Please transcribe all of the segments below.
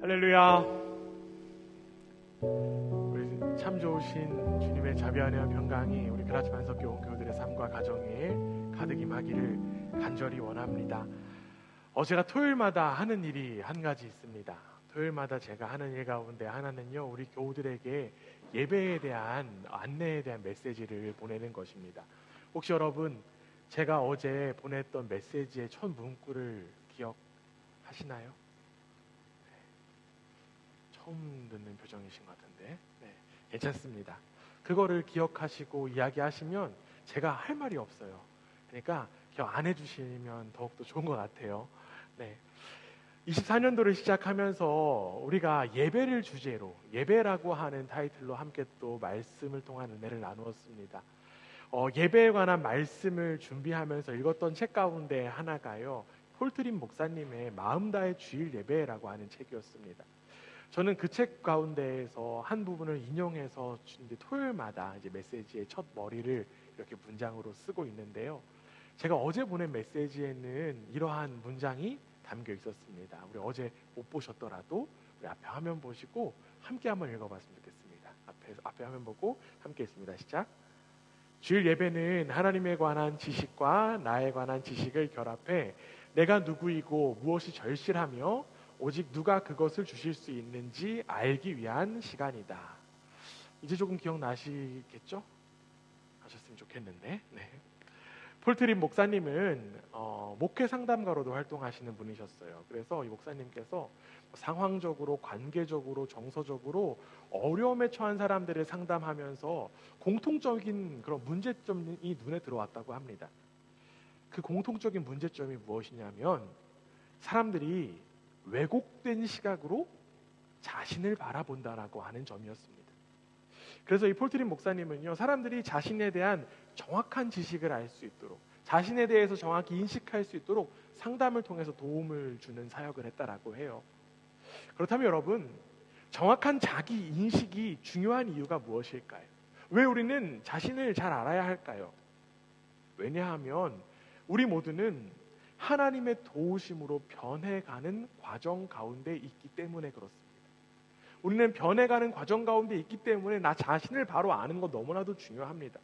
할렐루야. 우리 참 좋으신 주님의 자비하며 평강이 우리 그라치만석교 온교들의 삶과 가정에 가득 임하기를 간절히 원합니다. 제가 토요일마다 하는 일이 한 가지 있습니다. 토요일마다 제가 하는 일 가운데 하나는요, 우리 교우들에게 예배에 대한 안내에 대한 메시지를 보내는 것입니다. 혹시 여러분 제가 어제 보냈던 메시지의 첫 문구를 기억하시나요? 처음 듣는 표정이신 것 같은데, 네, 괜찮습니다. 그거를 기억하시고 이야기하시면 제가 할 말이 없어요. 그러니까 기억 안 해주시면 더욱더 좋은 것 같아요. 네, 24년도를 시작하면서 우리가 예배를 주제로, 예배라고 하는 타이틀로 함께 또 말씀을 통한 은혜를 나누었습니다. 예배에 관한 말씀을 준비하면서 읽었던 책 가운데 하나가요, 폴트림 목사님의 마음 다해 주일 예배라고 하는 책이었습니다. 저는 그 책 가운데에서 한 부분을 인용해서 이제 토요일마다 이제 메시지의 첫 머리를 이렇게 문장으로 쓰고 있는데요. 제가 어제 보낸 메시지에는 이러한 문장이 담겨 있었습니다. 우리 어제 못 보셨더라도 우리 앞에 화면 보시고 함께 한번 읽어봤으면 좋겠습니다. 앞에 화면 보고 함께 읽습니다. 시작. 주일 예배는 하나님에 관한 지식과 나에 관한 지식을 결합해 내가 누구이고 무엇이 절실하며 오직 누가 그것을 주실 수 있는지 알기 위한 시간이다. 이제 조금 기억나시겠죠? 하셨으면 좋겠는데. 네. 폴트림 목사님은 목회 상담가로도 활동하시는 분이셨어요. 그래서 이 목사님께서 상황적으로, 관계적으로, 정서적으로 어려움에 처한 사람들을 상담하면서 공통적인 그런 문제점이 눈에 들어왔다고 합니다. 그 공통적인 문제점이 무엇이냐면 사람들이 왜곡된 시각으로 자신을 바라본다라고 하는 점이었습니다. 그래서 이 폴트림 목사님은요, 사람들이 자신에 대한 정확한 지식을 알 수 있도록, 자신에 대해서 정확히 인식할 수 있도록 상담을 통해서 도움을 주는 사역을 했다라고 해요. 그렇다면 여러분, 정확한 자기 인식이 중요한 이유가 무엇일까요? 왜 우리는 자신을 잘 알아야 할까요? 왜냐하면 우리 모두는 하나님의 도우심으로 변해가는 과정 가운데 있기 때문에 그렇습니다. 우리는 변해가는 과정 가운데 있기 때문에 나 자신을 바로 아는 것 너무나도 중요합니다.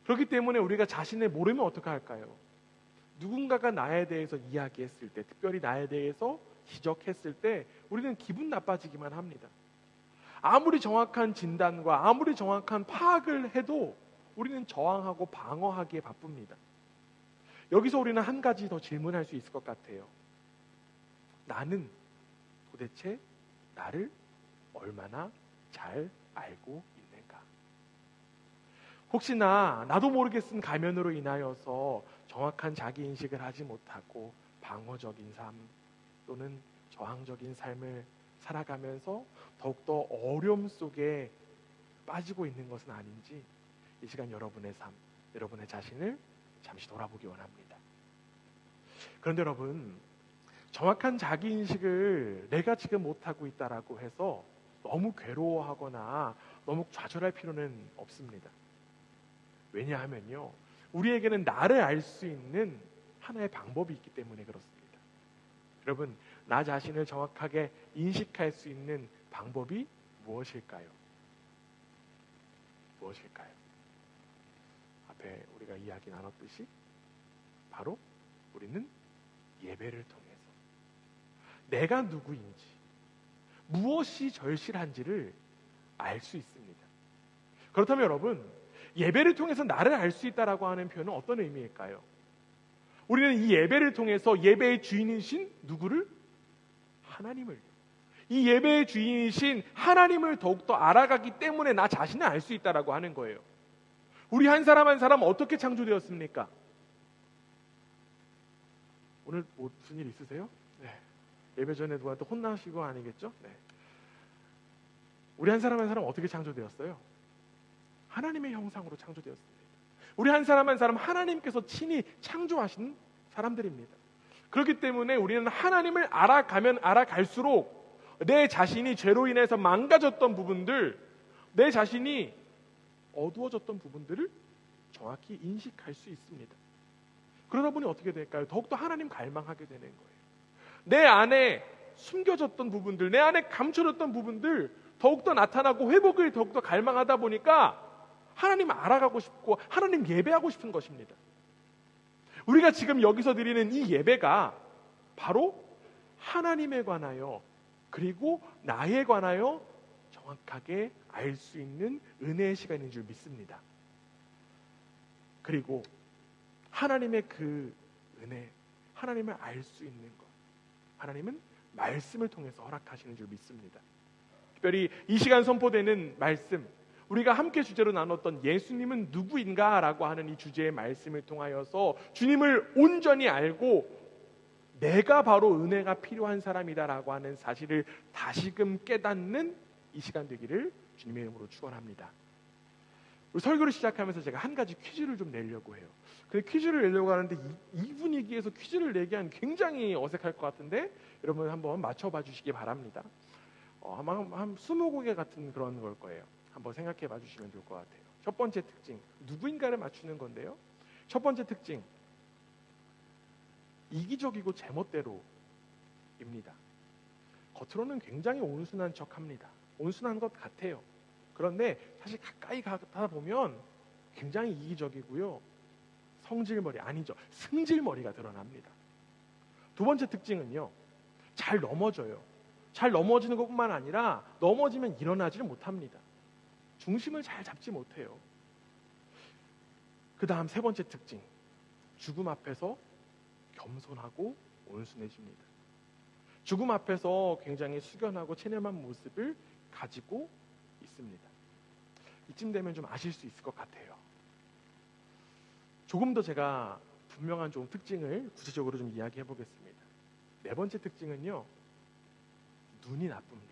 그렇기 때문에 우리가 자신을 모르면 어떻게 할까요? 누군가가 나에 대해서 이야기했을 때, 특별히 나에 대해서 지적했을 때 우리는 기분 나빠지기만 합니다. 아무리 정확한 진단과 아무리 정확한 파악을 해도 우리는 저항하고 방어하기에 바쁩니다. 여기서 우리는 한 가지 더 질문할 수 있을 것 같아요. 나는 도대체 나를 얼마나 잘 알고 있는가? 혹시나 나도 모르게 쓴 가면으로 인하여서 정확한 자기인식을 하지 못하고 방어적인 삶 또는 저항적인 삶을 살아가면서 더욱더 어려움 속에 빠지고 있는 것은 아닌지 이 시간 여러분의 삶, 여러분의 자신을 잠시 돌아보기 원합니다. 그런데 여러분, 정확한 자기인식을 내가 지금 못하고 있다라고 해서 너무 괴로워하거나 너무 좌절할 필요는 없습니다. 왜냐하면요, 우리에게는 나를 알 수 있는 하나의 방법이 있기 때문에 그렇습니다. 여러분, 나 자신을 정확하게 인식할 수 있는 방법이 무엇일까요? 무엇일까요? 앞에 우리가 이야기 나눴듯이 바로 우리는 예배를 통해서 내가 누구인지 무엇이 절실한지를 알 수 있습니다. 그렇다면 여러분, 예배를 통해서 나를 알 수 있다라고 하는 표현은 어떤 의미일까요? 우리는 이 예배를 통해서 예배의 주인이신 누구를? 하나님을, 이 예배의 주인이신 하나님을 더욱더 알아가기 때문에 나 자신을 알 수 있다라고 하는 거예요. 우리 한 사람 한 사람 어떻게 창조되었습니까? 오늘 무슨 일 있으세요? 네. 예배 전에 누구한테 혼나시고 아니겠죠? 네. 우리 한 사람 한 사람 어떻게 창조되었어요? 하나님의 형상으로 창조되었습니다. 우리 한 사람 한 사람 하나님께서 친히 창조하신 사람들입니다. 그렇기 때문에 우리는 하나님을 알아가면 알아갈수록 내 자신이 죄로 인해서 망가졌던 부분들, 내 자신이 어두워졌던 부분들을 정확히 인식할 수 있습니다. 그러다 보니 어떻게 될까요? 더욱더 하나님 갈망하게 되는 거예요. 내 안에 숨겨졌던 부분들, 내 안에 감춰졌던 부분들 더욱더 나타나고 회복을 더욱더 갈망하다 보니까 하나님 알아가고 싶고 하나님 예배하고 싶은 것입니다. 우리가 지금 여기서 드리는 이 예배가 바로 하나님에 관하여 그리고 나에 관하여 정확하게 알 수 있는 은혜의 시간인 줄 믿습니다. 그리고 하나님의 그 은혜, 하나님을 알 수 있는 것, 하나님은 말씀을 통해서 허락하시는 줄 믿습니다. 특별히 이 시간 선포되는 말씀, 우리가 함께 주제로 나눴던 예수님은 누구인가라고 하는 이 주제의 말씀을 통하여서 주님을 온전히 알고 내가 바로 은혜가 필요한 사람이다라고 하는 사실을 다시금 깨닫는 이 시간 되기를 주님의 이름으로 축원합니다. 설교를 시작하면서 제가 한 가지 퀴즈를 좀 내려고 해요. 그 퀴즈를 내려고 하는데 이 분위기에서 퀴즈를 내기엔 굉장히 어색할 것 같은데 여러분 한번 맞춰봐 주시기 바랍니다. 아마 한 20곡 같은 그런 걸 거예요. 한번 생각해 봐 주시면 좋을 것 같아요. 첫 번째 특징, 누구인가를 맞추는 건데요. 첫 번째 특징, 이기적이고 제멋대로입니다. 겉으로는 굉장히 온순한 척합니다. 온순한 것 같아요. 그런데 사실 가까이 가다 보면 굉장히 이기적이고요. 성질머리 아니죠. 승질머리가 드러납니다. 두 번째 특징은요. 잘 넘어져요. 잘 넘어지는 것뿐만 아니라 넘어지면 일어나지를 못합니다. 중심을 잘 잡지 못해요. 그 다음 세 번째 특징, 죽음 앞에서 겸손하고 온순해집니다. 죽음 앞에서 굉장히 숙연하고 체념한 모습을 가지고 있습니다. 이쯤 되면 좀 아실 수 있을 것 같아요. 조금 더 제가 분명한 좀 특징을 구체적으로 좀 이야기해 보겠습니다. 네 번째 특징은요, 눈이 나쁩니다.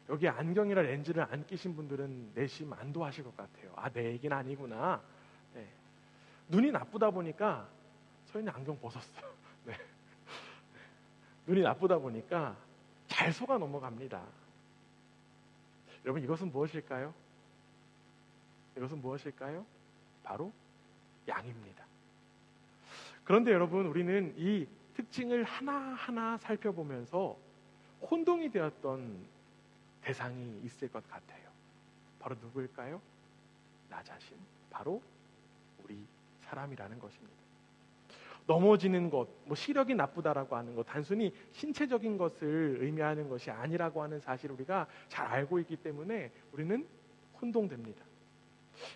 여기 안경이나 렌즈를 안 끼신 분들은 내심 안도하실 것 같아요. 아, 내 얘기는 아니구나. 네. 눈이 나쁘다 보니까 저희는 안경 벗었어요. 네. 눈이 나쁘다 보니까 잘 속아 넘어갑니다. 여러분, 이것은 무엇일까요? 이것은 무엇일까요? 바로 양입니다. 그런데 여러분, 우리는 이 특징을 하나하나 살펴보면서 혼동이 되었던 대상이 있을 것 같아요. 바로 누구일까요? 나 자신, 바로 우리 사람이라는 것입니다. 넘어지는 것, 시력이 나쁘다라고 하는 것, 단순히 신체적인 것을 의미하는 것이 아니라고 하는 사실을 우리가 잘 알고 있기 때문에 우리는 혼동됩니다.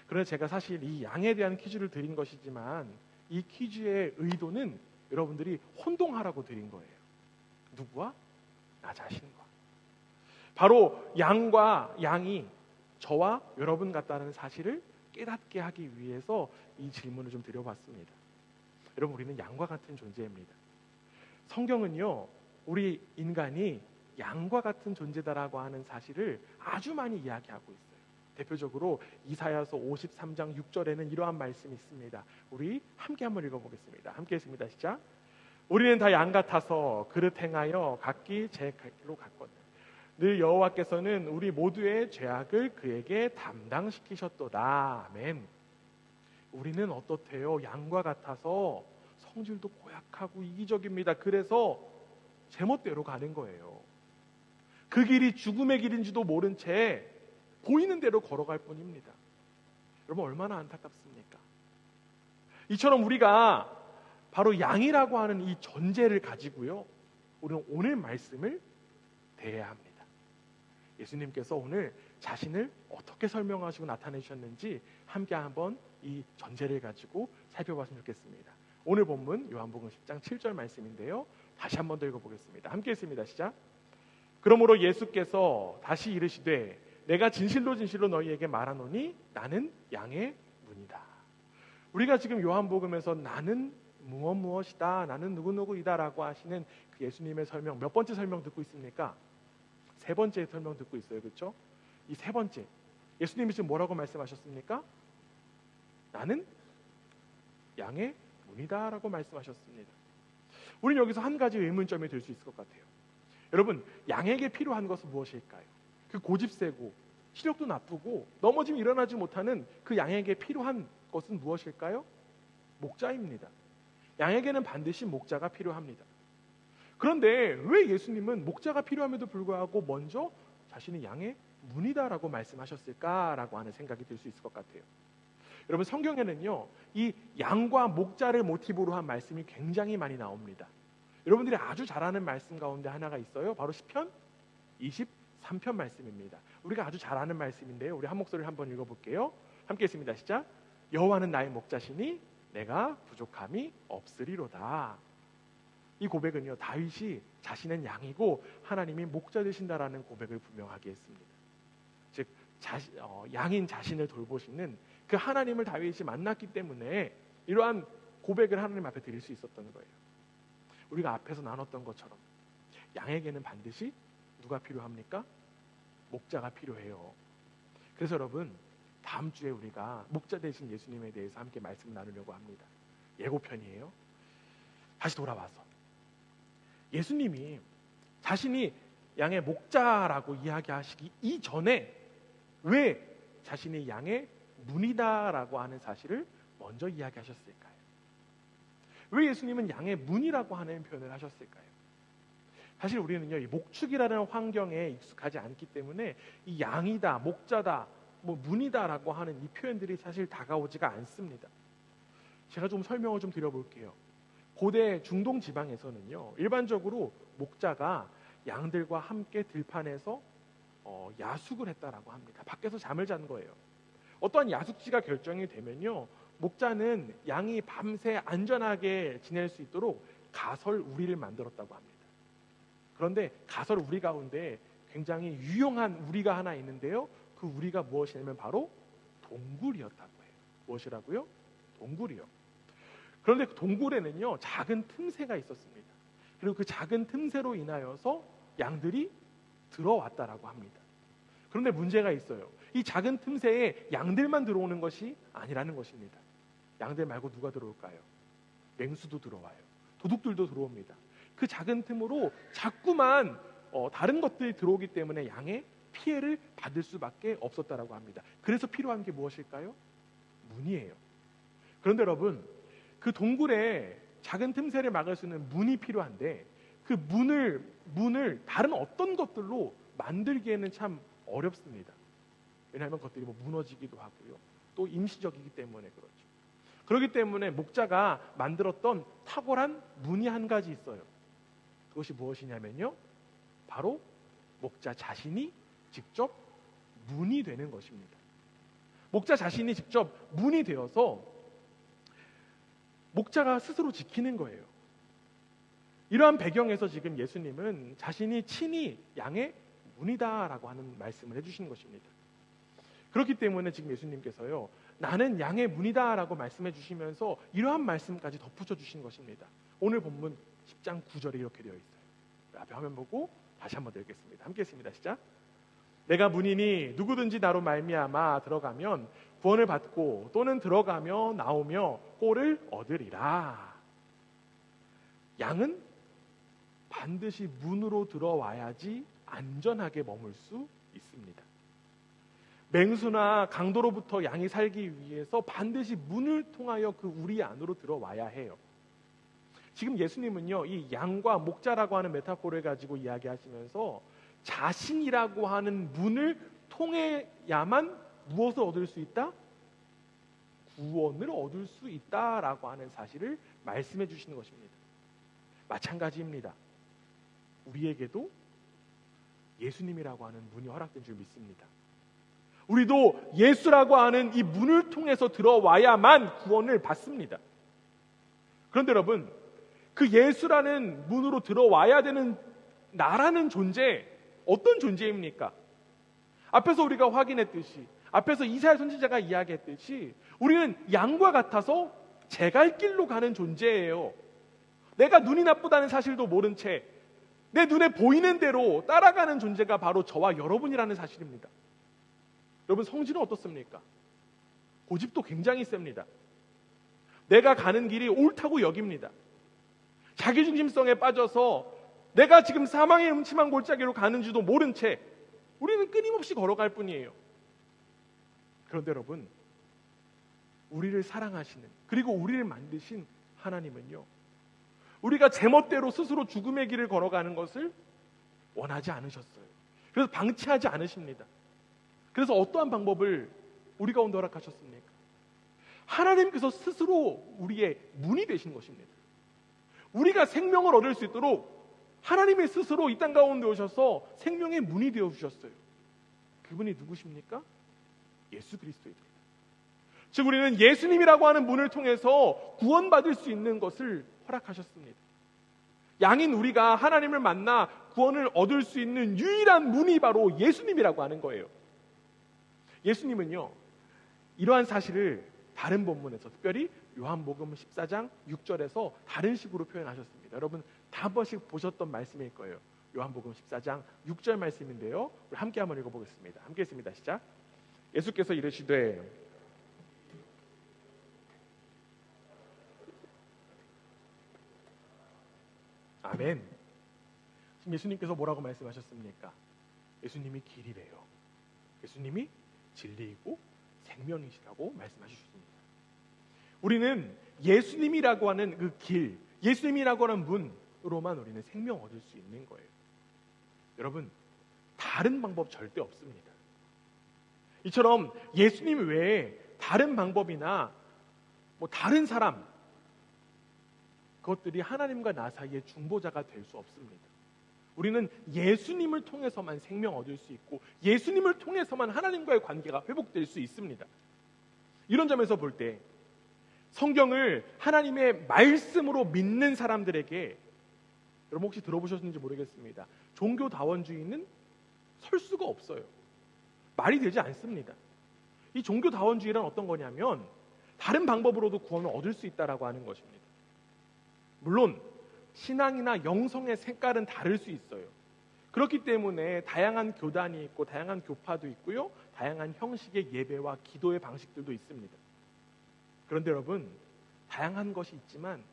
그래서 제가 사실 이 양에 대한 퀴즈를 드린 것이지만 이 퀴즈의 의도는 여러분들이 혼동하라고 드린 거예요. 누구와? 나 자신과. 바로 양과 양이 저와 여러분 같다는 사실을 깨닫게 하기 위해서 이 질문을 좀 드려봤습니다. 여러분, 우리는 양과 같은 존재입니다. 성경은요, 우리 인간이 양과 같은 존재다라고 하는 사실을 아주 많이 이야기하고 있어요. 대표적으로 이사야서 53장 6절에는 이러한 말씀이 있습니다. 우리 함께 한번 읽어보겠습니다. 함께 했습니다. 시작. 우리는 다 양 같아서 그릇 행하여 각기 제 길로 갔거든. 늘 여호와께서는 우리 모두의 죄악을 그에게 담당시키셨도다. 아멘. 우리는 어떻대요? 양과 같아서 성질도 고약하고 이기적입니다. 그래서 제멋대로 가는 거예요. 그 길이 죽음의 길인지도 모른 채 보이는 대로 걸어갈 뿐입니다. 여러분, 얼마나 안타깝습니까? 이처럼 우리가 바로 양이라고 하는 이 전제를 가지고요, 우리는 오늘 말씀을 대해야 합니다. 예수님께서 오늘 자신을 어떻게 설명하시고 나타내셨는지 함께 한번 이 전제를 가지고 살펴봤으면 좋겠습니다. 오늘 본문 요한복음 10장 7절 말씀인데요. 다시 한번 더 읽어보겠습니다. 함께 했습니다. 시작. 그러므로 예수께서 다시 이르시되 내가 진실로 진실로 너희에게 말하노니 나는 양의 문이다. 우리가 지금 요한복음에서 나는 무엇이다, 나는 누구누구이다라고 하시는 그 예수님의 설명, 몇 번째 설명 듣고 있습니까? 세 번째 설명 듣고 있어요. 그렇죠? 이 세 번째, 예수님이 지금 뭐라고 말씀하셨습니까? 나는 양의 문이다 라고 말씀하셨습니다. 우리는 여기서 한 가지 의문점이 될 수 있을 것 같아요. 여러분, 양에게 필요한 것은 무엇일까요? 그 고집세고 시력도 나쁘고 넘어지면 일어나지 못하는 그 양에게 필요한 것은 무엇일까요? 목자입니다. 양에게는 반드시 목자가 필요합니다. 그런데 왜 예수님은 목자가 필요함에도 불구하고 먼저 자신이 양의 문이다라고 말씀하셨을까라고 하는 생각이 들 수 있을 것 같아요. 여러분, 성경에는요, 이 양과 목자를 모티브로 한 말씀이 굉장히 많이 나옵니다. 여러분들이 아주 잘 아는 말씀 가운데 하나가 있어요. 바로 시편 23편 말씀입니다. 우리가 아주 잘 아는 말씀인데요, 우리 한 목소리를 한번 읽어볼게요. 함께 했습니다. 시작. 여호와는 나의 목자시니 내가 부족함이 없으리로다. 이 고백은요, 다윗이 자신은 양이고 하나님이 목자 되신다라는 고백을 분명하게 했습니다. 즉 양인 자신을 돌보시는 그 하나님을 다윗이 만났기 때문에 이러한 고백을 하나님 앞에 드릴 수 있었던 거예요. 우리가 앞에서 나눴던 것처럼 양에게는 반드시 누가 필요합니까? 목자가 필요해요. 그래서 여러분, 다음 주에 우리가 목자 되신 예수님에 대해서 함께 말씀 나누려고 합니다. 예고편이에요. 다시 돌아와서 예수님이 자신이 양의 목자라고 이야기하시기 이전에 왜 자신이 양의 문이다라고 하는 사실을 먼저 이야기하셨을까요? 왜 예수님은 양의 문이라고 하는 표현을 하셨을까요? 사실 우리는요, 이 목축이라는 환경에 익숙하지 않기 때문에 이 양이다, 목자다, 문이다라고 하는 이 표현들이 사실 다가오지가 않습니다. 제가 좀 설명을 좀 드려볼게요. 고대 중동 지방에서는요, 일반적으로 목자가 양들과 함께 들판에서 야숙을 했다라고 합니다. 밖에서 잠을 잔 거예요. 어떠한 야숙지가 결정이 되면요, 목자는 양이 밤새 안전하게 지낼 수 있도록 가설 우리를 만들었다고 합니다. 그런데 가설 우리 가운데 굉장히 유용한 우리가 하나 있는데요, 그 우리가 무엇이냐면 바로 동굴이었다고 해요. 무엇이라고요? 동굴이요. 그런데 그 동굴에는요, 작은 틈새가 있었습니다. 그리고 그 작은 틈새로 인하여서 양들이 들어왔다라고 합니다. 그런데 문제가 있어요. 이 작은 틈새에 양들만 들어오는 것이 아니라는 것입니다. 양들 말고 누가 들어올까요? 맹수도 들어와요. 도둑들도 들어옵니다. 그 작은 틈으로 자꾸만 다른 것들이 들어오기 때문에 양의 피해를 받을 수밖에 없었다라고 합니다. 그래서 필요한 게 무엇일까요? 문이에요. 그런데 여러분, 그 동굴에 작은 틈새를 막을 수 있는 문이 필요한데 그 문을 다른 어떤 것들로 만들기에는 참 어렵습니다. 왜냐하면 그것들이 무너지기도 하고요, 또 임시적이기 때문에 그렇죠. 그렇기 때문에 목자가 만들었던 탁월한 문이 한 가지 있어요. 그것이 무엇이냐면요, 바로 목자 자신이 직접 문이 되는 것입니다. 목자 자신이 직접 문이 되어서 목자가 스스로 지키는 거예요. 이러한 배경에서 지금 예수님은 자신이 친히 양의 문이다라고 하는 말씀을 해주시는 것입니다. 그렇기 때문에 지금 예수님께서요, 나는 양의 문이다라고 말씀해 주시면서 이러한 말씀까지 덧붙여 주신 것입니다. 오늘 본문 10장 9절에 이렇게 되어 있어요. 앞에 화면 보고 다시 한번 읽겠습니다. 함께 했습니다. 시작. 내가 문이니 누구든지 나로 말미암아 들어가면 구원을 받고 또는 들어가며 나오며 꼴을 얻으리라. 양은 반드시 문으로 들어와야지 안전하게 머물 수 있습니다. 맹수나 강도로부터 양이 살기 위해서 반드시 문을 통하여 그 우리 안으로 들어와야 해요. 지금 예수님은요, 이 양과 목자라고 하는 메타포를 가지고 이야기하시면서 자신이라고 하는 문을 통해야만 무엇을 얻을 수 있다? 구원을 얻을 수 있다라고 하는 사실을 말씀해 주시는 것입니다. 마찬가지입니다. 우리에게도 예수님이라고 하는 문이 허락된 줄 믿습니다. 우리도 예수라고 하는 이 문을 통해서 들어와야만 구원을 받습니다. 그런데 여러분, 그 예수라는 문으로 들어와야 되는 나라는 존재, 어떤 존재입니까? 앞에서 우리가 확인했듯이, 앞에서 이사야 선지자가 이야기했듯이 우리는 양과 같아서 제갈 길로 가는 존재예요. 내가 눈이 나쁘다는 사실도 모른 채 내 눈에 보이는 대로 따라가는 존재가 바로 저와 여러분이라는 사실입니다. 여러분, 성질은 어떻습니까? 고집도 굉장히 셉니다. 내가 가는 길이 옳다고 여깁니다. 자기중심성에 빠져서 내가 지금 사망의 음침한 골짜기로 가는지도 모른 채 우리는 끊임없이 걸어갈 뿐이에요. 그런데 여러분, 우리를 사랑하시는, 그리고 우리를 만드신 하나님은요, 우리가 제멋대로 스스로 죽음의 길을 걸어가는 것을 원하지 않으셨어요. 그래서 방치하지 않으십니다. 그래서 어떠한 방법을 우리 가운데 허락하셨습니까? 하나님께서 스스로 우리의 문이 되신 것입니다. 우리가 생명을 얻을 수 있도록 하나님이 스스로 이 땅 가운데 오셔서 생명의 문이 되어 주셨어요. 그분이 누구십니까? 예수 그리스도입니다. 즉 우리는 예수님이라고 하는 문을 통해서 구원받을 수 있는 것을 허락하셨습니다. 양인 우리가 하나님을 만나 구원을 얻을 수 있는 유일한 문이 바로 예수님이라고 하는 거예요. 예수님은요, 이러한 사실을 다른 본문에서, 특별히 요한복음 14장 6절에서 다른 식으로 표현하셨습니다. 여러분 다 한 번씩 보셨던 말씀일 거예요. 요한복음 14장 6절 말씀인데요, 우리 함께 한번 읽어보겠습니다. 함께 했습니다. 시작. 예수께서 이르시되 아멘. 지금 예수님께서 뭐라고 말씀하셨습니까? 예수님이 길이래요. 예수님이 진리이고 생명이시라고 말씀하셨습니다. 우리는 예수님이라고 하는 그 길, 예수님이라고 하는 문으로만 우리는 생명 얻을 수 있는 거예요. 여러분, 다른 방법 절대 없습니다. 이처럼 예수님 외에 다른 방법이나 다른 사람, 그것들이 하나님과 나 사이의 중보자가 될 수 없습니다. 우리는 예수님을 통해서만 생명 얻을 수 있고 예수님을 통해서만 하나님과의 관계가 회복될 수 있습니다. 이런 점에서 볼 때 성경을 하나님의 말씀으로 믿는 사람들에게, 여러분 혹시 들어보셨는지 모르겠습니다, 종교다원주의는 설 수가 없어요. 말이 되지 않습니다. 이 종교다원주의란 어떤 거냐면 다른 방법으로도 구원을 얻을 수 있다라고 하는 것입니다. 물론 신앙이나 영성의 색깔은 다를 수 있어요. 그렇기 때문에 다양한 교단이 있고 다양한 교파도 있고요, 다양한 형식의 예배와 기도의 방식들도 있습니다. 그런데 여러분, 다양한 것이 있지만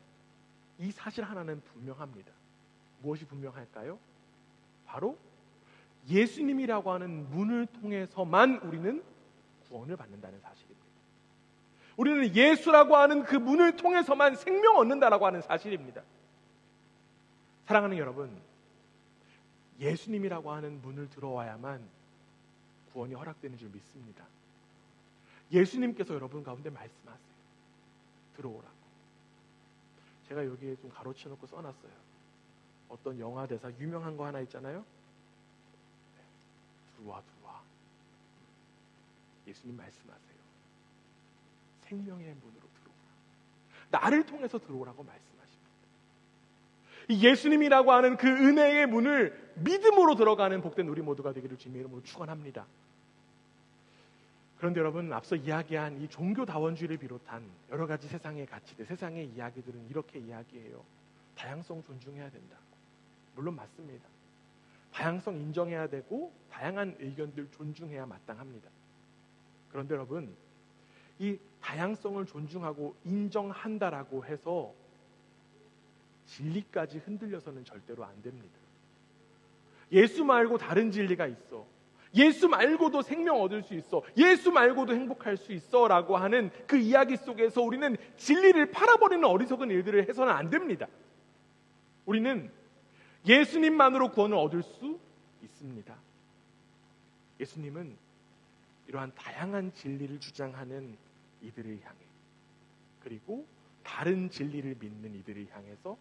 이 사실 하나는 분명합니다. 무엇이 분명할까요? 바로 예수님이라고 하는 문을 통해서만 우리는 구원을 받는다는 사실입니다. 우리는 예수라고 하는 그 문을 통해서만 생명 얻는다라고 하는 사실입니다. 사랑하는 여러분, 예수님이라고 하는 문을 들어와야만 구원이 허락되는 줄 믿습니다. 예수님께서 여러분 가운데 말씀하세요. 들어오라고. 제가 여기에 좀 가로쳐놓고 써놨어요. 어떤 영화 대사 유명한 거 하나 있잖아요. 들어와. 예수님 말씀하세요. 생명의 문으로 들어오라. 나를 통해서 들어오라고 말씀하십니다. 이 예수님이라고 하는 그 은혜의 문을 믿음으로 들어가는 복된 우리 모두가 되기를 주님의 이름으로 축원합니다. 그런데 여러분, 앞서 이야기한 이 종교다원주의를 비롯한 여러 가지 세상의 가치들, 세상의 이야기들은 이렇게 이야기해요. 다양성 존중해야 된다. 물론 맞습니다. 다양성 인정해야 되고 다양한 의견들 존중해야 마땅합니다. 그런데 여러분, 이 다양성을 존중하고 인정한다라고 해서 진리까지 흔들려서는 절대로 안 됩니다. 예수 말고 다른 진리가 있어, 예수 말고도 생명 얻을 수 있어, 예수 말고도 행복할 수 있어 라고 하는 그 이야기 속에서 우리는 진리를 팔아버리는 어리석은 일들을 해서는 안 됩니다. 우리는 예수님만으로 구원을 얻을 수 있습니다. 예수님은 이러한 다양한 진리를 주장하는 이들을 향해, 그리고 다른 진리를 믿는 이들을 향해서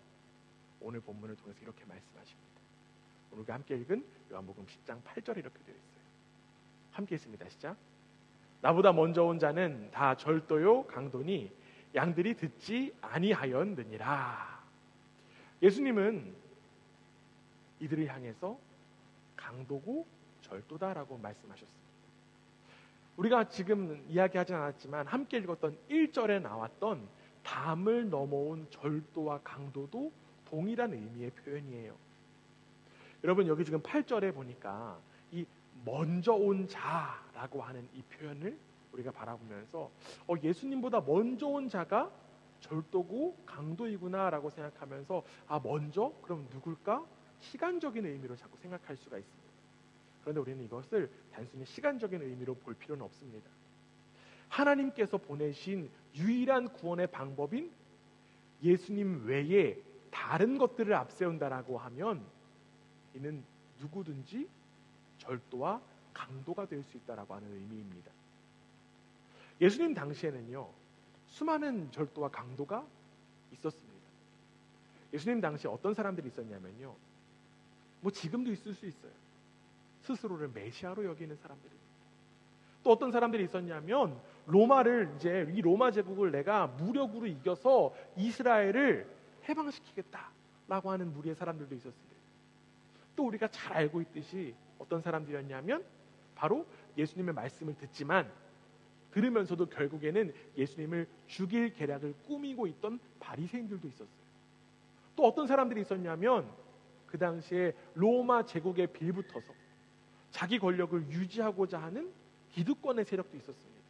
오늘 본문을 통해서 이렇게 말씀하십니다. 오늘 함께 읽은 요한복음 10장 8절에 이렇게 되어 있어요. 함께 읽습니다. 시작. 나보다 먼저 온 자는 다 절도요 강도니 양들이 듣지 아니하였느니라. 예수님은 이들을 향해서 강도고 절도다라고 말씀하셨습니다. 우리가 지금 이야기하지 않았지만 함께 읽었던 1절에 나왔던 담을 넘어온 절도와 강도도 동일한 의미의 표현이에요. 여러분, 여기 지금 8절에 보니까 이 먼저 온 자라고 하는 이 표현을 우리가 바라보면서 예수님보다 먼저 온 자가 절도고 강도이구나 라고 생각하면서 먼저? 그럼 누굴까? 시간적인 의미로 자꾸 생각할 수가 있습니다. 그런데 우리는 이것을 단순히 시간적인 의미로 볼 필요는 없습니다. 하나님께서 보내신 유일한 구원의 방법인 예수님 외에 다른 것들을 앞세운다라고 하면 이는 누구든지 절도와 강도가 될 수 있다라고 하는 의미입니다. 예수님 당시에는요, 수많은 절도와 강도가 있었습니다. 예수님 당시에 어떤 사람들이 있었냐면요, 뭐 지금도 있을 수 있어요. 스스로를 메시아로 여기는 사람들이. 또 어떤 사람들이 있었냐면 이 로마 제국을 내가 무력으로 이겨서 이스라엘을 해방시키겠다라고 하는 무리의 사람들도 있었습니다. 또 우리가 잘 알고 있듯이 어떤 사람들이었냐면 바로 예수님의 말씀을 들으면서도 결국에는 예수님을 죽일 계략을 꾸미고 있던 바리새인들도 있었어요. 또 어떤 사람들이 있었냐면 그 당시에 로마 제국에 빌붙어서 자기 권력을 유지하고자 하는 기득권의 세력도 있었습니다.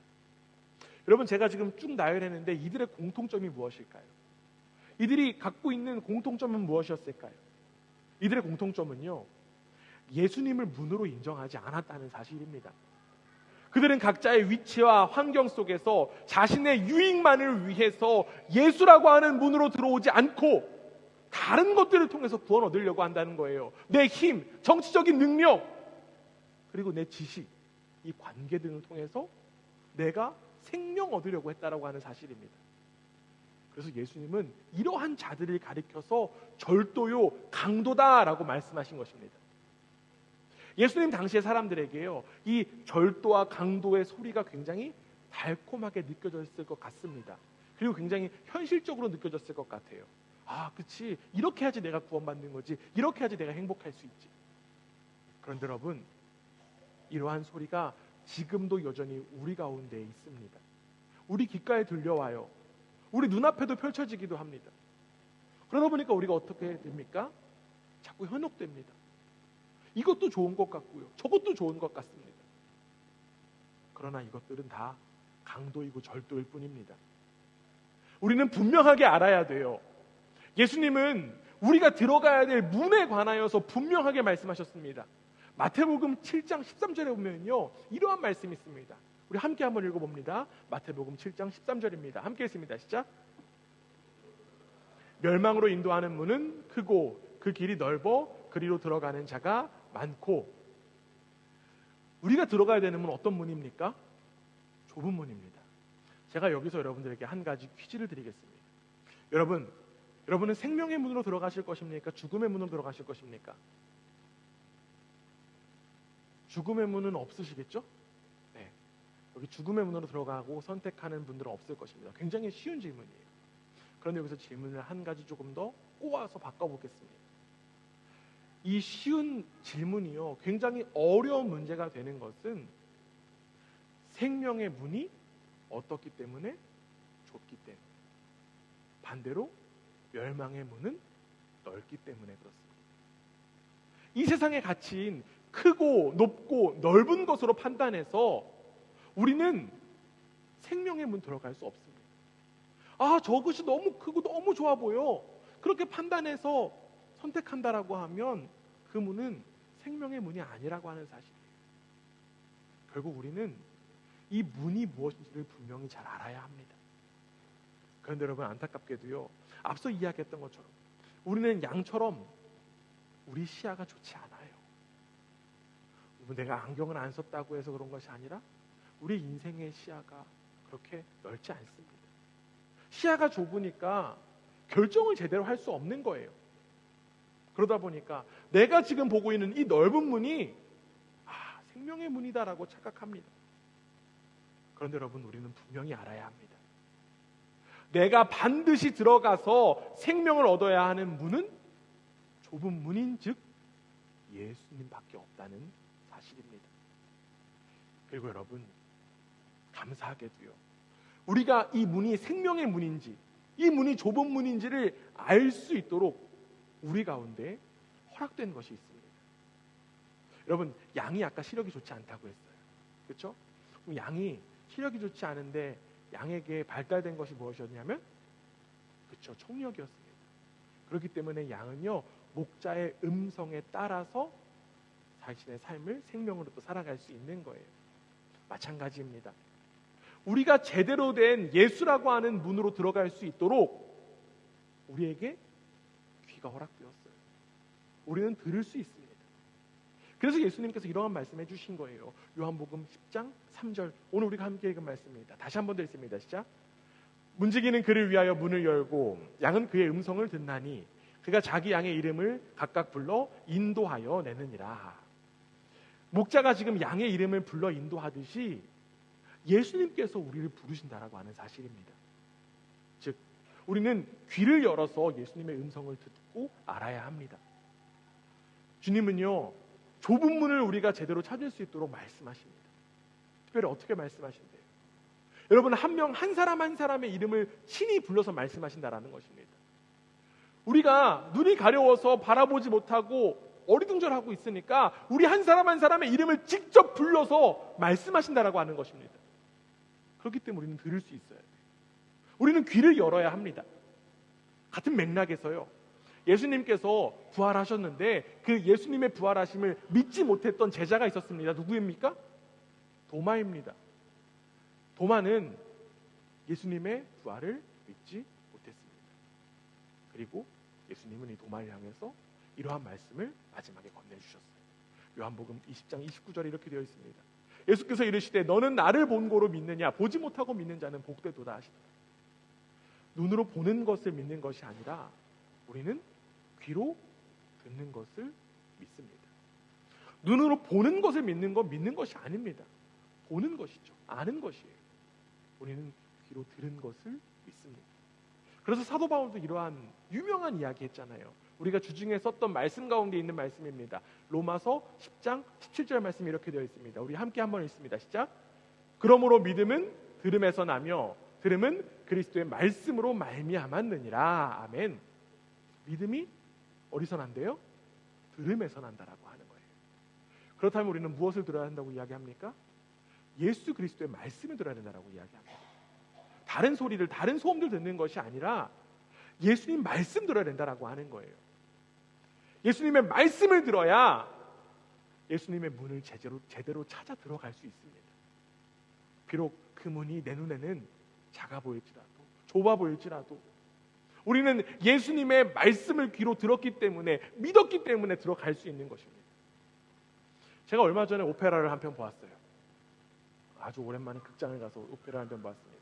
여러분, 제가 지금 쭉 나열했는데 이들의 공통점이 무엇일까요? 이들이 갖고 있는 공통점은 무엇이었을까요? 이들의 공통점은요, 예수님을 문으로 인정하지 않았다는 사실입니다. 그들은 각자의 위치와 환경 속에서 자신의 유익만을 위해서 예수라고 하는 문으로 들어오지 않고 다른 것들을 통해서 구원 얻으려고 한다는 거예요. 내 힘, 정치적인 능력, 그리고 내 지식, 이 관계 등을 통해서 내가 생명 얻으려고 했다라고 하는 사실입니다. 그래서 예수님은 이러한 자들을 가리켜서 절도요, 강도다라고 말씀하신 것입니다. 예수님 당시의 사람들에게요, 이 절도와 강도의 소리가 굉장히 달콤하게 느껴졌을 것 같습니다. 그리고 굉장히 현실적으로 느껴졌을 것 같아요. 아, 그치, 이렇게 해야지 내가 구원받는 거지, 이렇게 해야지 내가 행복할 수 있지. 그런데 여러분, 이러한 소리가 지금도 여전히 우리 가운데 있습니다. 우리 귓가에 들려와요. 우리 눈앞에도 펼쳐지기도 합니다. 그러다 보니까 우리가 어떻게 됩니까? 자꾸 현혹됩니다. 이것도 좋은 것 같고요, 저것도 좋은 것 같습니다. 그러나 이것들은 다 강도이고 절도일 뿐입니다. 우리는 분명하게 알아야 돼요. 예수님은 우리가 들어가야 될 문에 관하여서 분명하게 말씀하셨습니다. 마태복음 7장 13절에 보면요, 이러한 말씀이 있습니다. 우리 함께 한번 읽어봅니다. 마태복음 7장 13절입니다. 함께 읽습니다. 시작. 멸망으로 인도하는 문은 크고 그 길이 넓어 그리로 들어가는 자가 많고. 우리가 들어가야 되는 문은 어떤 문입니까? 좁은 문입니다. 제가 여기서 여러분들에게 한 가지 퀴즈를 드리겠습니다. 여러분은 생명의 문으로 들어가실 것입니까? 죽음의 문으로 들어가실 것입니까? 죽음의 문은 없으시겠죠? 네. 여기 죽음의 문으로 들어가고 선택하는 분들은 없을 것입니다. 굉장히 쉬운 질문이에요. 그런데 여기서 질문을 한 가지 조금 더 꼬아서 바꿔보겠습니다. 이 쉬운 질문이요, 굉장히 어려운 문제가 되는 것은 생명의 문이 어떻기 때문에? 좁기 때문에. 반대로 멸망의 문은 넓기 때문에 그렇습니다. 이 세상의 가치인 크고 높고 넓은 것으로 판단해서 우리는 생명의 문 들어갈 수 없습니다. 아, 저것이 너무 크고 너무 좋아 보여, 그렇게 판단해서 선택한다라고 하면 그 문은 생명의 문이 아니라고 하는 사실이에요. 결국 우리는 이 문이 무엇인지를 분명히 잘 알아야 합니다. 그런데 여러분, 안타깝게도요, 앞서 이야기했던 것처럼 우리는 양처럼 우리 시야가 좋지 않아요. 내가 안경을 안 썼다고 해서 그런 것이 아니라 우리 인생의 시야가 그렇게 넓지 않습니다. 시야가 좁으니까 결정을 제대로 할 수 없는 거예요. 그러다 보니까 내가 지금 보고 있는 이 넓은 문이 생명의 문이다라고 착각합니다. 그런데 여러분, 우리는 분명히 알아야 합니다. 내가 반드시 들어가서 생명을 얻어야 하는 문은 좁은 문인 즉 예수님밖에 없다는 사실입니다. 그리고 여러분, 감사하게도요, 우리가 이 문이 생명의 문인지 이 문이 좁은 문인지를 알 수 있도록 우리 가운데 허락된 것이 있습니다. 여러분, 양이 아까 시력이 좋지 않다고 했어요. 그렇죠? 그럼 양이 시력이 좋지 않은데 양에게 발달된 것이 무엇이었냐면, 그렇죠, 청력이었습니다. 그렇기 때문에 양은요, 목자의 음성에 따라서 자신의 삶을 생명으로 또 살아갈 수 있는 거예요. 마찬가지입니다. 우리가 제대로 된 예수라고 하는 문으로 들어갈 수 있도록 우리에게 듣기가 허락되었어요. 우리는 들을 수 있습니다. 그래서 예수님께서 이러한 말씀해 주신 거예요. 요한복음 10장 3절, 오늘 우리가 함께 읽은 말씀입니다. 다시 한번 드리겠습니다. 시작. 문지기는 그를 위하여 문을 열고 양은 그의 음성을 듣나니 그가 자기 양의 이름을 각각 불러 인도하여 내느니라. 목자가 지금 양의 이름을 불러 인도하듯이 예수님께서 우리를 부르신다라고 하는 사실입니다. 즉 우리는 귀를 열어서 예수님의 음성을 듣고 알아야 합니다. 주님은요, 좁은 문을 우리가 제대로 찾을 수 있도록 말씀하십니다. 특별히 어떻게 말씀하신대요? 여러분, 한 사람 한 사람의 이름을 친히 불러서 말씀하신다라는 것입니다. 우리가 눈이 가려워서 바라보지 못하고 어리둥절하고 있으니까 우리 한 사람 한 사람의 이름을 직접 불러서 말씀하신다라고 하는 것입니다. 그렇기 때문에 우리는 들을 수 있어야 돼요. 우리는 귀를 열어야 합니다. 같은 맥락에서요, 예수님께서 부활하셨는데 그 예수님의 부활하심을 믿지 못했던 제자가 있었습니다. 누구입니까? 도마입니다. 도마는 예수님의 부활을 믿지 못했습니다. 그리고 예수님은 이 도마를 향해서 이러한 말씀을 마지막에 건네주셨어요. 요한복음 20장 29절에 이렇게 되어 있습니다. 예수께서 이르시되 너는 나를 본 고로 믿느냐? 보지 못하고 믿는 자는 복되도다 하시더라. 눈으로 보는 것을 믿는 것이 아니라 우리는 귀로 듣는 것을 믿습니다. 눈으로 보는 것을 믿는 건 믿는 것이 아닙니다. 보는 것이죠. 아는 것이에요. 우리는 귀로 들은 것을 믿습니다. 그래서 사도 바울도 이러한 유명한 이야기 했잖아요. 우리가 주중에 썼던 말씀 가운데 있는 말씀입니다. 로마서 10장 17절 말씀이 이렇게 되어 있습니다. 우리 함께 한번 읽습니다. 시작. 그러므로 믿음은 들음에서 나며 들음은 그리스도의 말씀으로 말미암았느니라. 아멘. 믿음이 어디서 난대요? 들음에서 난다라고 하는 거예요. 그렇다면 우리는 무엇을 들어야 한다고 이야기합니까? 예수 그리스도의 말씀을 들어야 된다라고 이야기합니다. 다른 소리들, 다른 소음들 듣는 것이 아니라 예수님 말씀 들어야 된다라고 하는 거예요. 예수님의 말씀을 들어야 예수님의 문을 제대로 찾아 들어갈 수 있습니다. 비록 그 문이 내 눈에는 작아 보일지라도, 좁아 보일지라도 우리는 예수님의 말씀을 귀로 들었기 때문에, 믿었기 때문에 들어갈 수 있는 것입니다. 제가 얼마 전에 오페라를 한 편 보았어요. 아주 오랜만에 극장에 가서 오페라 한 편 보았습니다.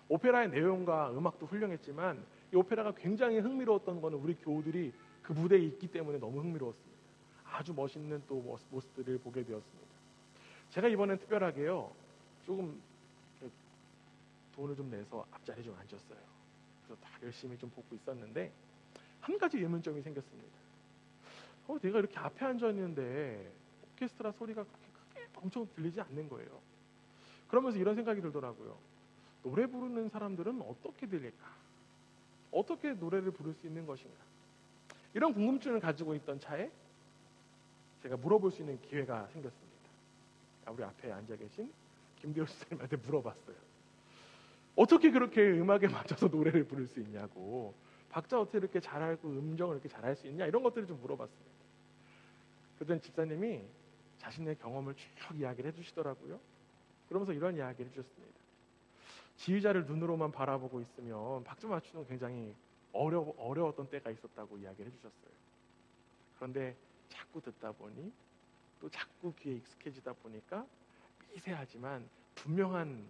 오페라의 내용과 음악도 훌륭했지만 이 오페라가 굉장히 흥미로웠던 것은 우리 교우들이 그 무대에 있기 때문에 너무 흥미로웠습니다. 아주 멋있는 또 모습들을 보게 되었습니다. 제가 이번엔 특별하게요, 조금 돈을 좀 내서 앞자리에 좀 앉았어요. 그래서 다 열심히 좀 보고 있었는데 한 가지 의문점이 생겼습니다. 내가 이렇게 앞에 앉았는데 오케스트라 소리가 그렇게 크게 엄청 들리지 않는 거예요. 그러면서 이런 생각이 들더라고요. 노래 부르는 사람들은 어떻게 들릴까? 어떻게 노래를 부를 수 있는 것인가? 이런 궁금증을 가지고 있던 차에 제가 물어볼 수 있는 기회가 생겼습니다. 우리 앞에 앉아 계신 김대호 선생님한테 물어봤어요. 어떻게 그렇게 음악에 맞춰서 노래를 부를 수 있냐고, 박자 어떻게 이렇게 잘 알고 음정을 이렇게 잘 할 수 있냐, 이런 것들을 좀 물어봤습니다. 그랬더니 집사님이 자신의 경험을 쭉 이야기를 해주시더라고요. 그러면서 이런 이야기를 해주셨습니다. 지휘자를 눈으로만 바라보고 있으면 박자 맞추는 굉장히 어려웠던 때가 있었다고 이야기를 해주셨어요. 그런데 자꾸 듣다 보니 또 자꾸 귀에 익숙해지다 보니까 미세하지만 분명한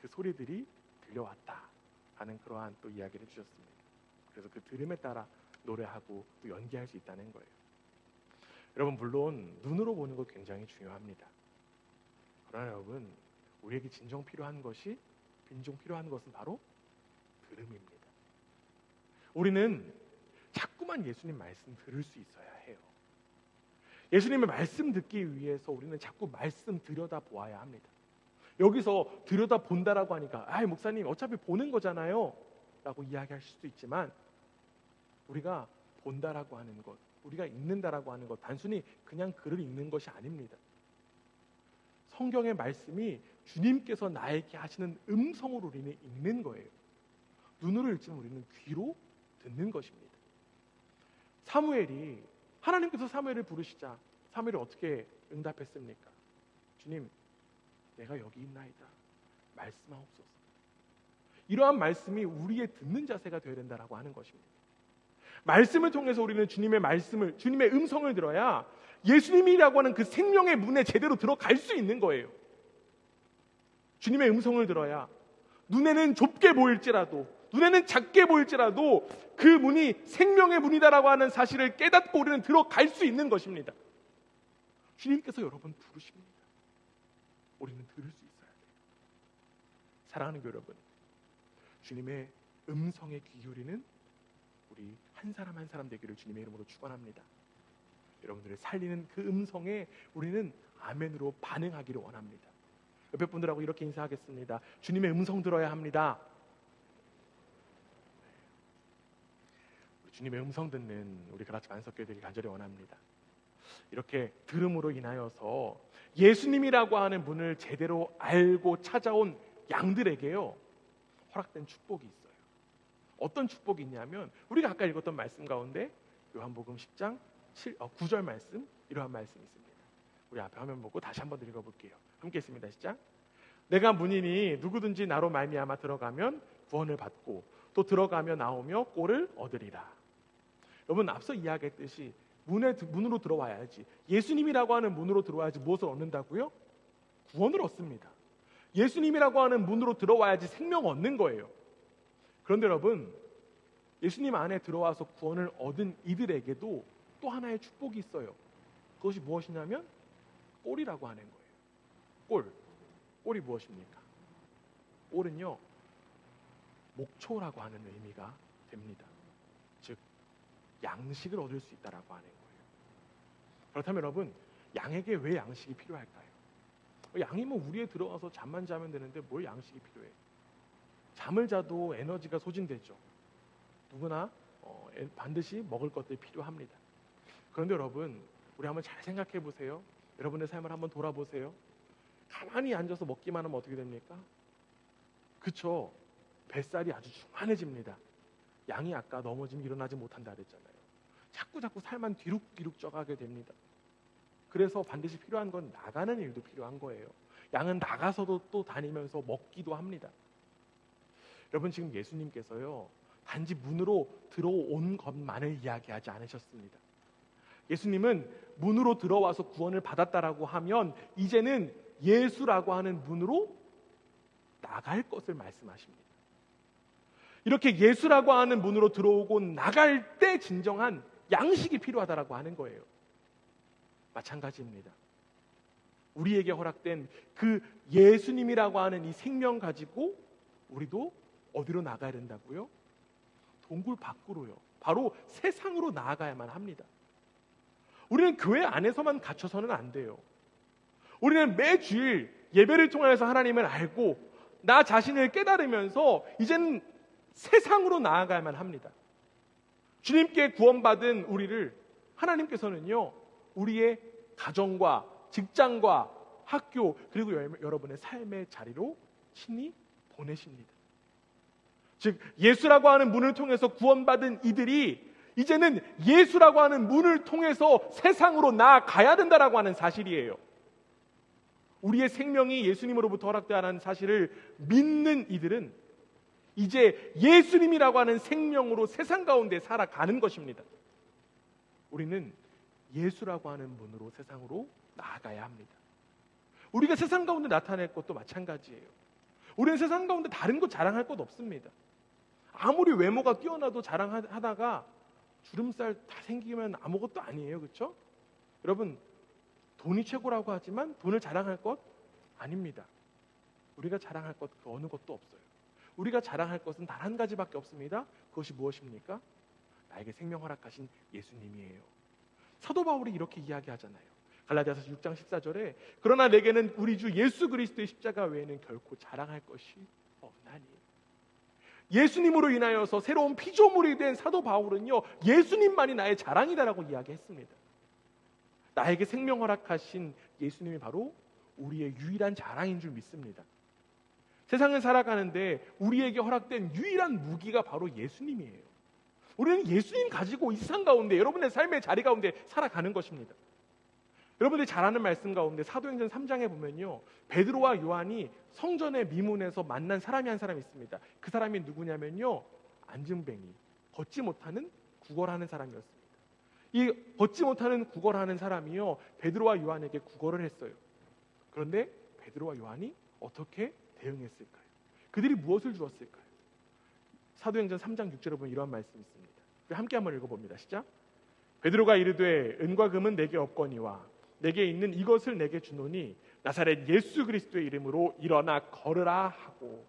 그 소리들이 들려왔다 하는 그러한 또 이야기를 해주셨습니다. 그래서 그 들음에 따라 노래하고 또 연기할 수 있다는 거예요. 여러분, 물론 눈으로 보는 것 굉장히 중요합니다. 그러나 여러분, 우리에게 진정 필요한 것은 바로 들음입니다. 우리는 자꾸만 예수님 말씀 들을 수 있어야 해요. 예수님의 말씀 듣기 위해서 우리는 자꾸 말씀 들여다 보아야 합니다. 여기서 들여다 본다라고 하니까 목사님 어차피 보는 거잖아요 라고 이야기할 수도 있지만, 우리가 본다라고 하는 것, 우리가 읽는다라고 하는 것, 단순히 그냥 글을 읽는 것이 아닙니다. 성경의 말씀이 주님께서 나에게 하시는 음성으로 우리는 읽는 거예요. 눈으로 읽지만 우리는 귀로 듣는 것입니다. 하나님께서 사무엘을 부르시자 사무엘이 어떻게 응답했습니까? 주님, 내가 여기 있나이다. 말씀하옵소서. 이러한 말씀이 우리의 듣는 자세가 되어야 된다라고 하는 것입니다. 말씀을 통해서 우리는 주님의 말씀을, 주님의 음성을 들어야 예수님이라고 하는 그 생명의 문에 제대로 들어갈 수 있는 거예요. 주님의 음성을 들어야 눈에는 좁게 보일지라도, 눈에는 작게 보일지라도 그 문이 생명의 문이다라고 하는 사실을 깨닫고 우리는 들어갈 수 있는 것입니다. 주님께서 여러분 부르십니다. 우리는 들을 수 있어야 돼요. 사랑하는 교회 여러분, 주님의 음성에 귀 기울이는 우리 한 사람 한 사람 되기를 주님의 이름으로 축원합니다. 여러분들의 살리는 그 음성에 우리는 아멘으로 반응하기를 원합니다. 옆에 분들하고 이렇게 인사하겠습니다. 주님의 음성 들어야 합니다. 주님의 음성 듣는 우리 그라치 만석교회 되기 간절히 원합니다. 이렇게 들음으로 인하여서 예수님이라고 하는 분을 제대로 알고 찾아온 양들에게요, 허락된 축복이 있어요. 어떤 축복이 있냐면, 우리가 아까 읽었던 말씀 가운데 요한복음 10장 9절 말씀, 이러한 말씀이 있습니다. 우리 앞에 화면 보고 다시 한번 읽어볼게요. 함께 있습니다. 시작. 내가 문이니 누구든지 나로 말미암아 들어가면 구원을 받고 또 들어가며 나오며 꼴을 얻으리라. 여러분, 앞서 이야기했듯이 문으로 들어와야지, 예수님이라고 하는 문으로 들어와야지 무엇을 얻는다고요? 구원을 얻습니다. 예수님이라고 하는 문으로 들어와야지 생명 얻는 거예요. 그런데 여러분, 예수님 안에 들어와서 구원을 얻은 이들에게도 또 하나의 축복이 있어요. 그것이 무엇이냐면 꼴이라고 하는 거예요. 꼴이 무엇입니까? 꼴은요, 목초라고 하는 의미가 됩니다. 즉, 양식을 얻을 수 있다라고 하는 거예요. 그렇다면 여러분, 양에게 왜 양식이 필요할까요? 양이 뭐 우리에 들어가서 잠만 자면 되는데 뭘 양식이 필요해? 잠을 자도 에너지가 소진되죠. 누구나 반드시 먹을 것들이 필요합니다. 그런데 여러분, 우리 한번 잘 생각해 보세요. 여러분의 삶을 한번 돌아보세요. 가만히 앉아서 먹기만 하면 어떻게 됩니까? 그쵸? 뱃살이 아주 중환해집니다. 양이 아까 넘어지면 일어나지 못한다 그랬잖아요. 자꾸 살만 뒤룩뒤룩 쪄가게 됩니다. 그래서 반드시 필요한 건 나가는 일도 필요한 거예요. 양은 나가서도 또 다니면서 먹기도 합니다. 여러분, 지금 예수님께서요, 단지 문으로 들어온 것만을 이야기하지 않으셨습니다. 예수님은 문으로 들어와서 구원을 받았다라고 하면 이제는 예수라고 하는 문으로 나갈 것을 말씀하십니다. 이렇게 예수라고 하는 문으로 들어오고 나갈 때 진정한 양식이 필요하다라고 하는 거예요. 마찬가지입니다. 우리에게 허락된 그 예수님이라고 하는 이 생명 가지고 우리도 어디로 나가야 된다고요? 동굴 밖으로요. 바로 세상으로 나아가야만 합니다. 우리는 교회 안에서만 갇혀서는 안 돼요. 우리는 매주일 예배를 통해서 하나님을 알고 나 자신을 깨달으면서 이제는 세상으로 나아가야만 합니다. 주님께 구원받은 우리를 하나님께서는요, 우리의 가정과 직장과 학교, 그리고 여러분의 삶의 자리로 친히 보내십니다. 즉, 예수라고 하는 문을 통해서 구원받은 이들이 이제는 예수라고 하는 문을 통해서 세상으로 나아가야 된다라고 하는 사실이에요. 우리의 생명이 예수님으로부터 허락되었다는 사실을 믿는 이들은 이제 예수님이라고 하는 생명으로 세상 가운데 살아가는 것입니다. 우리는 예수라고 하는 문으로 세상으로 나아가야 합니다. 우리가 세상 가운데 나타낼 것도 마찬가지예요. 우리는 세상 가운데 다른 것 자랑할 것 없습니다. 아무리 외모가 뛰어나도 자랑하다가 주름살 다 생기면 아무것도 아니에요. 그렇죠? 여러분, 돈이 최고라고 하지만 돈을 자랑할 것 아닙니다. 우리가 자랑할 것 그 어느 것도 없어요. 우리가 자랑할 것은 단 한 가지밖에 없습니다. 그것이 무엇입니까? 나에게 생명 허락하신 예수님이에요. 사도 바울이 이렇게 이야기하잖아요. 갈라디아서 6장 14절에 그러나 내게는 우리 주 예수 그리스도의 십자가 외에는 결코 자랑할 것이 없나니. 예수님으로 인하여서 새로운 피조물이 된 사도 바울은요, 예수님만이 나의 자랑이다라고 이야기했습니다. 나에게 생명 허락하신 예수님이 바로 우리의 유일한 자랑인 줄 믿습니다. 세상을 살아가는데 우리에게 허락된 유일한 무기가 바로 예수님이에요. 우리는 예수님 가지고 이 세상 가운데 여러분의 삶의 자리 가운데 살아가는 것입니다. 여러분들이 잘 아는 말씀 가운데 사도행전 3장에 보면요, 베드로와 요한이 성전의 미문에서 만난 사람이 한 사람이 있습니다. 그 사람이 누구냐면요, 안증뱅이, 걷지 못하는 구걸하는 사람이었습니다. 이 걷지 못하는 구걸하는 사람이요, 베드로와 요한에게 구걸을 했어요. 그런데 베드로와 요한이 어떻게 대응했을까요? 그들이 무엇을 주었을까요? 사도행전 3장 6절에 보면 이런 말씀이 있습니다. 함께 한번 읽어봅니다. 시작. 베드로가 이르되 은과 금은 내게 없거니와 내게 있는 이것을 내게 주노니 나사렛 예수 그리스도의 이름으로 일어나 걸으라 하고.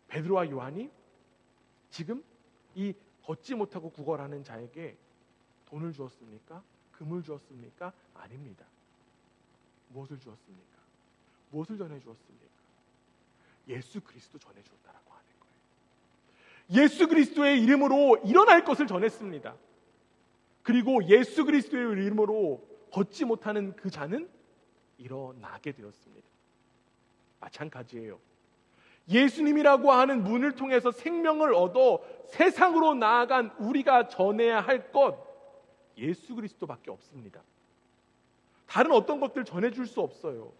베드로와 요한이 지금 이 걷지 못하고 구걸하는 자에게 돈을 주었습니까? 금을 주었습니까? 아닙니다. 무엇을 주었습니까? 무엇을 전해주었습니까? 예수 그리스도 전해주었다라고 하는 거예요. 예수 그리스도의 이름으로 일어날 것을 전했습니다. 그리고 예수 그리스도의 이름으로 걷지 못하는 그 자는 일어나게 되었습니다. 마찬가지예요. 예수님이라고 하는 문을 통해서 생명을 얻어 세상으로 나아간 우리가 전해야 할 것, 예수 그리스도밖에 없습니다. 다른 어떤 것들 전해줄 수 없어요.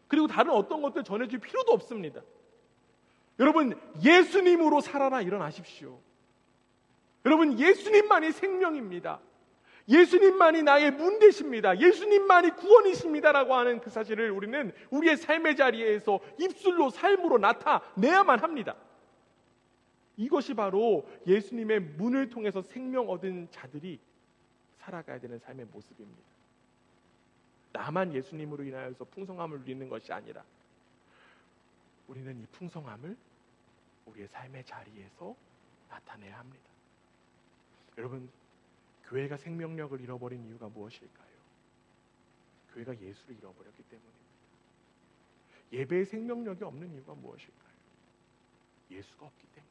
그리고 다른 어떤 것들 전해줄 필요도 없습니다. 여러분, 예수님으로 살아나 일어나십시오. 여러분, 예수님만이 생명입니다. 예수님만이 나의 문 되십니다. 예수님만이 구원이십니다라고 하는 그 사실을 우리는 우리의 삶의 자리에서 입술로 삶으로 나타내야만 합니다. 이것이 바로 예수님의 문을 통해서 생명 얻은 자들이 살아가야 되는 삶의 모습입니다. 나만 예수님으로 인하여서 풍성함을 누리는 것이 아니라 우리는 이 풍성함을 우리의 삶의 자리에서 나타내야 합니다. 여러분, 교회가 생명력을 잃어버린 이유가 무엇일까요? 교회가 예수를 잃어버렸기 때문입니다. 예배의 생명력이 없는 이유가 무엇일까요? 예수가 없기 때문입니다.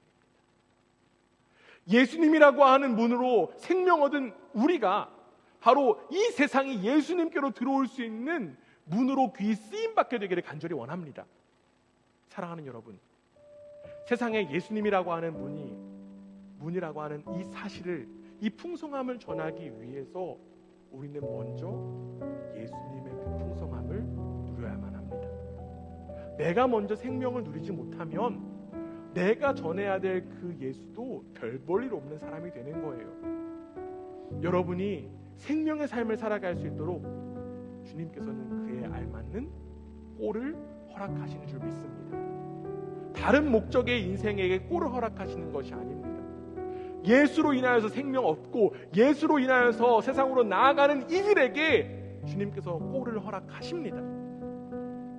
예수님이라고 하는 문으로 생명 얻은 우리가 바로 이 세상이 예수님께로 들어올 수 있는 문으로 귀 쓰임받게 되기를 간절히 원합니다. 사랑하는 여러분, 세상에 예수님이라고 하는 문이라고 하는 이 사실을, 이 풍성함을 전하기 위해서 우리는 먼저 예수님의 그 풍성함을 누려야만 합니다. 내가 먼저 생명을 누리지 못하면 내가 전해야 될 그 예수도 별 볼 일 없는 사람이 되는 거예요. 여러분이 생명의 삶을 살아갈 수 있도록 주님께서는 그에 알맞는 꼴을 허락하시는 줄 믿습니다. 다른 목적의 인생에게 꼴을 허락하시는 것이 아닙니다. 예수로 인하여서 생명 얻고 예수로 인하여서 세상으로 나아가는 이들에게 주님께서 꼴을 허락하십니다.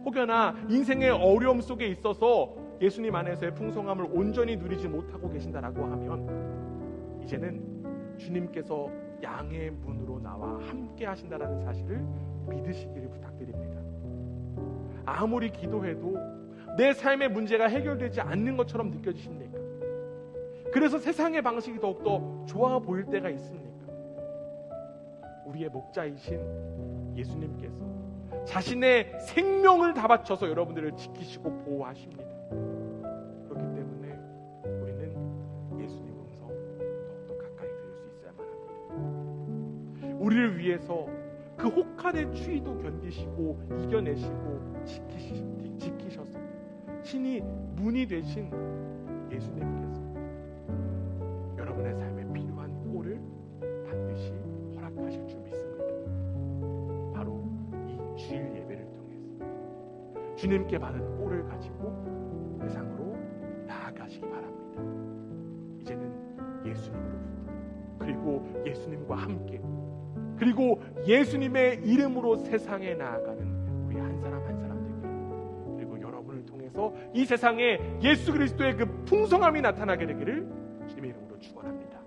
혹여나 인생의 어려움 속에 있어서 예수님 안에서의 풍성함을 온전히 누리지 못하고 계신다라고 하면 이제는 주님께서 양의 문으로 나와 함께 하신다라는 사실을 믿으시기를 부탁드립니다. 아무리 기도해도 내 삶의 문제가 해결되지 않는 것처럼 느껴지십니까? 그래서 세상의 방식이 더욱더 좋아 보일 때가 있습니까? 우리의 목자이신 예수님께서 자신의 생명을 다 바쳐서 여러분들을 지키시고 보호하십니다. 그렇기 때문에 우리는 예수님 음성 더욱더 가까이 들을 수 있어야만 합니다. 우리를 위해서 그 혹한의 추위도 견디시고 이겨내시고 지키셔서 신이 문이 되신 예수님께서 여러분의 삶에 필요한 꼴을 반드시 허락하실 줄 믿습니다. 바로 이 주일 예배를 통해서 주님께 받은 꼴을 가지고 세상으로 나아가시기 바랍니다. 이제는 예수님으로부터, 그리고 예수님과 함께, 그리고 예수님의 이름으로 세상에 나아가는 우리 한 사람 한 사람 되기를, 그리고 여러분을 통해서 이 세상에 예수 그리스도의 그 풍성함이 나타나게 되기를 주님의 이름으로 축원합니다.